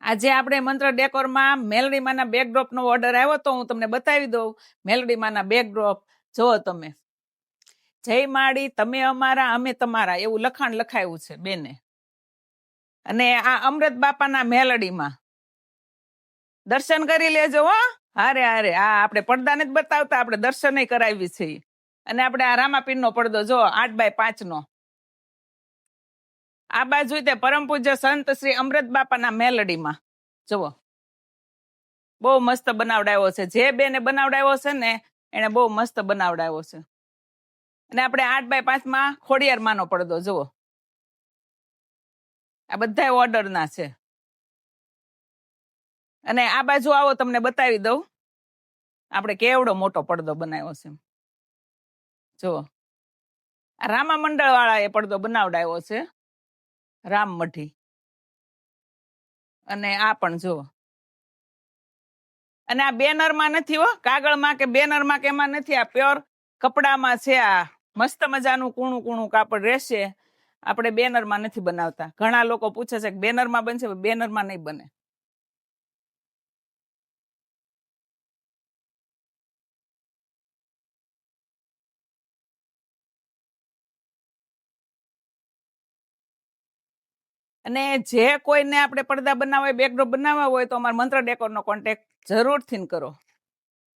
આજે આપણે મંત્ર ડેકોરમાં મેલડીમાંના બેકડ્રોપનો ઓર્ડર આવ્યો તો હું તમને બતાવી દઉં. મેલડીમાંના બેકડ્રોપ જુઓ તમે. જય માડી તમે અમારા અમે તમારા એવું લખાણ લખાયું છે બેને. અને આ અમૃત બાપાના મેલડીમાં દર્શન કરી લેજો હો. હારે હારે આ આપણે પડદાને જ બતાવતા, આપણે દર્શન કરાવી છે. અને આપણે આ રામાપીરનો પડદો જો 8x5 નો. આ બાજુ તે પરમ પૂજ્ય સંત શ્રી અમૃત બાપાના મેલડીમાં જુઓ. બહુ મસ્ત બનાવડાવ્યો છે. જે બેને બનાવડાવ્યો છે ને એને બહુ મસ્ત બનાવડાવ્યો છે. અને આપણે 8x5 ખોડિયારમાંનો પડદો જુઓ. આ બધા ઓર્ડરના છે. અને આ બાજુ આવો તમને બતાવી દઉં આપણે કેવડો મોટો પડદો બનાવ્યો છે. જુઓ આ રામા મંડળ વાળા એ પડદો બનાવડાવ્યો છે, રામમઠી. અને આ પણ જુઓ. અને આ બેનરમાં નથી હો, કાગળમાં કે બેનરમાં કે એમાં નથી. આ પ્યોર કપડામાં છે. આ મસ્ત મજાનું કૂણું કૂણું કાપડ રહેશે. આપણે બેનરમાં નથી બનાવતા. ઘણા લોકો પૂછે છે કે બેનરમાં બનશે, બેનરમાં નહીં બને. અને જે કોઈને આપણે પડદા બનાવવા હોય, બેકડ્રોપ બનાવવા હોય તો અમારા મંત્ર ડેકોરનો કોન્ટેક્ટ જરૂરથી કરો.